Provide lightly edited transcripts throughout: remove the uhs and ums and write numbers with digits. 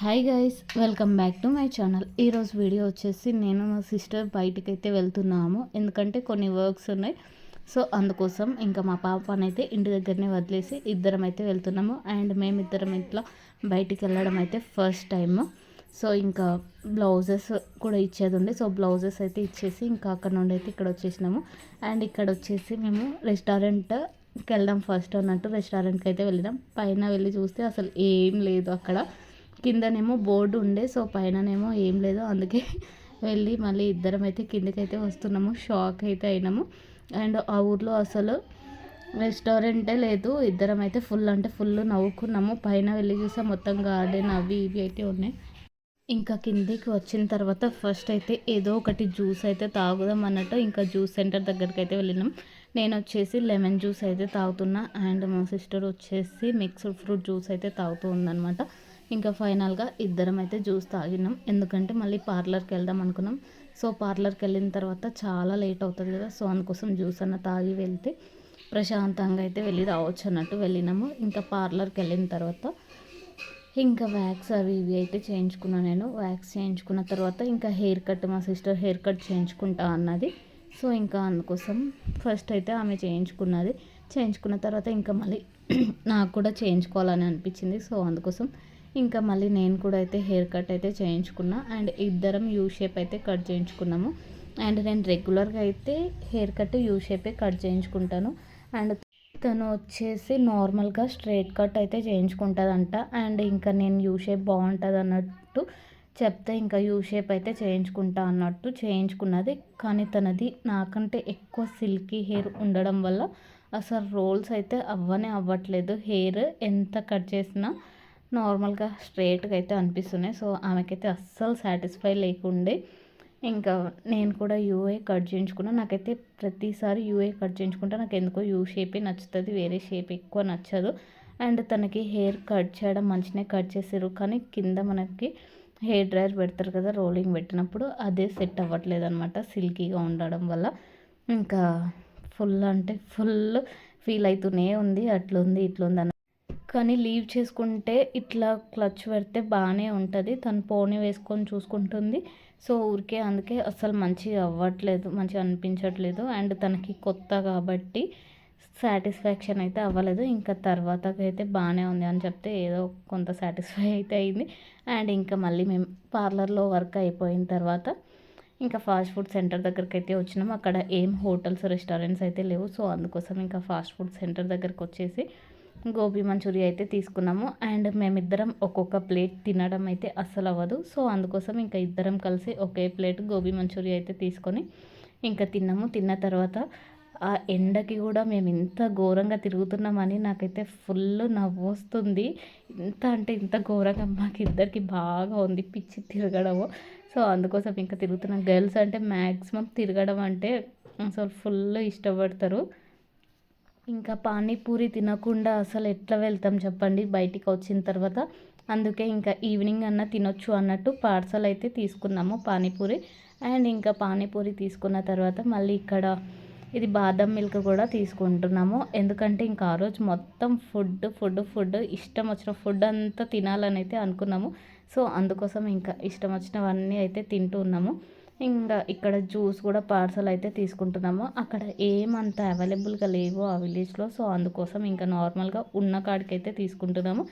Hi guys, welcome back to my channel. ఈరోజు video వచ్చేసి నేను మా సిస్టర్ బయటికైతే వెళ్తున్నాము, ఎందుకంటే కొన్ని వర్క్స్ ఉన్నాయి. సో అందుకోసం ఇంకా మా పాపనైతే ఇంటి దగ్గరనే వదిలేసి ఇద్దరం అయితే వెళ్తున్నాము. అండ్ మేమిద్దరం ఇట్లా బయటికి వెళ్ళడం అయితే ఫస్ట్ టైం. సో ఇంకా బ్లౌజెస్ కూడా ఇచ్చేది ఉండే, సో బ్లౌజెస్ అయితే ఇచ్చేసి ఇంకా అక్కడ నుండి అయితే ఇక్కడ వచ్చేసినాము. అండ్ ఇక్కడ వచ్చేసి మేము రెస్టారెంట్కి వెళ్దాం ఫస్ట్ అన్నట్టు రెస్టారెంట్కి అయితే వెళ్ళినాం. పైన వెళ్ళి చూస్తే అసలు ఏం లేదు అక్కడ, కిందనేమో బోర్డు ఉండే, సో పైననేమో ఏం లేదు. అందుకే వెళ్ళి మళ్ళీ ఇద్దరం అయితే కిందకైతే వస్తున్నాము. షాక్ అయితే అయినాము. అండ్ ఆ ఊర్లో అసలు రెస్టారెంటే లేదు. ఇద్దరం అయితే ఫుల్ అంటే ఫుల్ నవ్వుకున్నాము. పైన వెళ్ళి చూసా మొత్తం గార్డెన్ అవి ఇవి అయితే ఉన్నాయి. ఇంకా కిందికి వచ్చిన తర్వాత ఫస్ట్ అయితే ఏదో ఒకటి జ్యూస్ అయితే తాగుదాం అన్నట్టు ఇంకా జ్యూస్ సెంటర్ దగ్గరికి అయితే వెళ్ళినాం. నేను వచ్చేసి లెమన్ జ్యూస్ అయితే తాగుతున్నా, అండ్ మా సిస్టర్ వచ్చేసి మిక్స్డ్ ఫ్రూట్ జ్యూస్ అయితే తాగుతూ ఉందన్నమాట. ఇంకా ఫైనల్గా ఇద్దరం అయితే జ్యూస్ తాగినాం, ఎందుకంటే మళ్ళీ పార్లర్కి వెళ్దాం అనుకున్నాం. సో పార్లర్కి వెళ్ళిన తర్వాత చాలా లేట్ అవుతుంది కదా, సో అందుకోసం జ్యూస్ అన్న తాగి వెళ్తే ప్రశాంతంగా అయితే వెళ్ళి రావచ్చు అన్నట్టు వెళ్ళినాము. ఇంకా పార్లర్కి వెళ్ళిన తర్వాత ఇంకా వ్యాక్స్ అవి ఇవి అయితే చేయించుకున్నాను. నేను వ్యాక్స్ చేయించుకున్న తర్వాత ఇంకా హెయిర్ కట్, మా సిస్టర్ హెయిర్ కట్ చేయించుకుంటా అన్నది. సో ఇంకా అందుకోసం ఫస్ట్ అయితే ఆమె చేయించుకున్న తర్వాత ఇంకా మళ్ళీ నాకు కూడా చేయించుకోవాలని అనిపించింది. సో అందుకోసం ఇంకా మళ్ళీ నేను కూడా అయితే హెయిర్ కట్ అయితే చేయించుకున్నా. అండ్ ఇద్దరం యూ షేప్ అయితే కట్ చేయించుకున్నాము. అండ్ నేను రెగ్యులర్గా అయితే హెయిర్ కట్ యూ షేపే కట్ చేయించుకుంటాను. అండ్ తను వచ్చేసి నార్మల్గా స్ట్రైట్ కట్ అయితే చేయించుకుంటుందంట. అండ్ ఇంకా నేను యూ షేప్ బాగుంటుంది అన్నట్టు చెప్తే ఇంకా యూ షేప్ అయితే చేయించుకుంటా అన్నట్టు చేయించుకున్నది. కానీ తనది నాకంటే ఎక్కువ సిల్కీ హెయిర్ ఉండడం వల్ల అసలు రోల్స్ అయితే అవ్వట్లేదు. హెయిర్ ఎంత కట్ చేసినా నార్మల్గా స్ట్రైట్గా అయితే అనిపిస్తున్నాయి. సో ఆమెకైతే అస్సలు సాటిస్ఫై లేకుండే ఇంకా నేను కూడా యూఏ కట్ చేయించుకున్నా. నాకైతే ప్రతిసారి యూఏ కట్ చేయించుకుంటే నాకు ఎందుకో యూ షేపే నచ్చుతుంది, వేరే షేప్ ఎక్కువ నచ్చదు. అండ్ తనకి హెయిర్ కట్ చేయడం మంచిగా కట్ చేసారు, కానీ కింద మనకి హెయిర్ డ్రైయర్ పెడతారు కదా రోలింగ్ పెట్టినప్పుడు, అదే సెట్ అవ్వట్లేదు అనమాట సిల్కీగా ఉండడం వల్ల. ఇంకా ఫుల్ అంటే ఫుల్ ఫీల్ అవుతూనే ఉంది, అట్లుంది ఇట్లుంది అన్న. కానీ లీవ్ చేసుకుంటే ఇట్లా క్లచ్ పెడితే బాగానే ఉంటుంది, తను పోనీ వేసుకొని చూసుకుంటుంది. సో ఊరికే అందుకే అసలు మంచిగా అవ్వట్లేదు, మంచిగా అనిపించట్లేదు. అండ్ తనకి కొత్త కాబట్టి సాటిస్ఫాక్షన్ అయితే అవ్వలేదు. ఇంకా తర్వాతకైతే బాగానే ఉంది అని చెప్తే ఏదో కొంత సాటిస్ఫై అయితే అయింది. అండ్ ఇంకా మళ్ళీ మేము పార్లర్లో వర్క్ అయిపోయిన తర్వాత ఇంకా ఫాస్ట్ ఫుడ్ సెంటర్ దగ్గరికి అయితే వచ్చినాం. అక్కడ ఏం హోటల్స్ రెస్టారెంట్స్ అయితే లేవు. సో అందుకోసం ఇంకా ఫాస్ట్ ఫుడ్ సెంటర్ దగ్గరికి వచ్చేసి గోబీ మంచూరియా అయితే తీసుకున్నాము. అండ్ మేమిద్దరం ఒక్కొక్క ప్లేట్ తినడం అయితే అస్సలు అవ్వదు. సో అందుకోసం ఇంకా ఇద్దరం కలిసి ఒకే ప్లేట్ గోబీ మంచూరియా అయితే తీసుకొని ఇంకా తిన్నాము. తిన్న తర్వాత ఆ ఎండకి కూడా మేము ఇంత ఘోరంగా తిరుగుతున్నామని నాకైతే ఫుల్ నవ్వు వస్తుంది. ఇంత అంటే ఇంత ఘోరంగా మాకు ఇద్దరికి బాగా ఉంది పిచ్చి తిరగడము. సో అందుకోసం ఇంకా తిరుగుతున్నాం. గర్ల్స్ అంటే మ్యాక్సిమం తిరగడం అంటే అసలు ఫుల్ ఇష్టపడతారు. ఇంకా పానీపూరి తినకుండా అసలు ఎట్లా వెళ్తాం చెప్పండి బయటికి వచ్చిన తర్వాత. అందుకే ఇంకా ఈవినింగ్ అన్న తినొచ్చు అన్నట్టు పార్సల్ అయితే తీసుకున్నాము పానీపూరి. అండ్ ఇంకా పానీపూరి తీసుకున్న తర్వాత మళ్ళీ ఇక్కడ ఇది బాదం మిల్క్ కూడా తీసుకుంటున్నాము, ఎందుకంటే ఇంకా ఆ రోజు మొత్తం ఫుడ్ ఇష్టం వచ్చిన ఫుడ్ అంతా తినాలని అయితే అనుకున్నాము. సో అందుకోసం ఇంకా ఇష్టం వచ్చినవన్నీ అయితే తింటూ ఉన్నాము. ఇంకా ఇక్కడ జ్యూస్ కూడా పార్సల్ అయితే తీసుకుంటున్నాము. అక్కడ ఏమంత అవైలబుల్గా లేవు ఆ విలేజ్లో. సో అందుకోసం ఇంకా నార్మల్గా ఉన్న కాడికి అయితే తీసుకుంటున్నాము.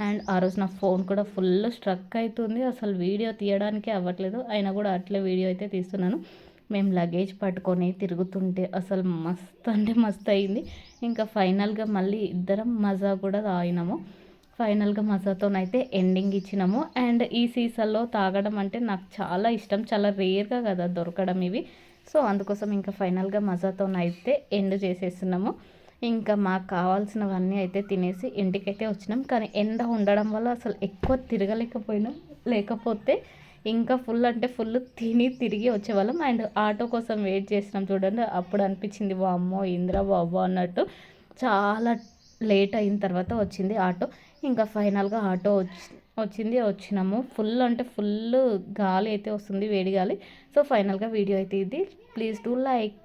అండ్ ఆ రోజు నా ఫోన్ కూడా ఫుల్ స్ట్రక్ అవుతుంది, అసలు వీడియో తీయడానికి అవ్వట్లేదు. అయినా కూడా అట్లే వీడియో అయితే తీస్తున్నాను. మేము లగేజ్ పట్టుకొని తిరుగుతుంటే అసలు మస్తు అంటే మస్తు అయింది. ఇంకా ఫైనల్గా మళ్ళీ ఇద్దరం మజా కూడా తాగినాము. ఫైనల్గా మజాతోనైతే ఎండింగ్ ఇచ్చినాము. అండ్ ఈ సీసాల్లో తాగడం అంటే నాకు చాలా ఇష్టం, చాలా రేర్గా కదా దొరకడం ఇవి. సో అందుకోసం ఇంకా ఫైనల్గా మజాతోనైతే ఎండ్ చేసేస్తున్నాము. ఇంకా మాకు కావాల్సినవన్నీ అయితే తినేసి ఇంటికైతే వచ్చినాం. కానీ ఎండ ఉండడం వల్ల అసలు ఎక్కువ తిరగలేకపోయినాం, లేకపోతే ఇంకా ఫుల్ అంటే ఫుల్ తిరిగి వచ్చేవాళ్ళం. అండ్ ఆటో కోసం వెయిట్ చేసినాం చూడండి, అప్పుడు అనిపించింది వామ్మో ఇంద్రా బాబు అన్నట్టు. చాలా లేట్ అయిన తర్వాత వచ్చింది ఆటో. ఇంకా ఫైనల్గా ఆటో వచ్చినాము. ఫుల్ అంటే ఫుల్ గాలి అయితే వస్తుంది, వేడి గాలి. సో ఫైనల్గా వీడియో అయితే ఇది. Please do like.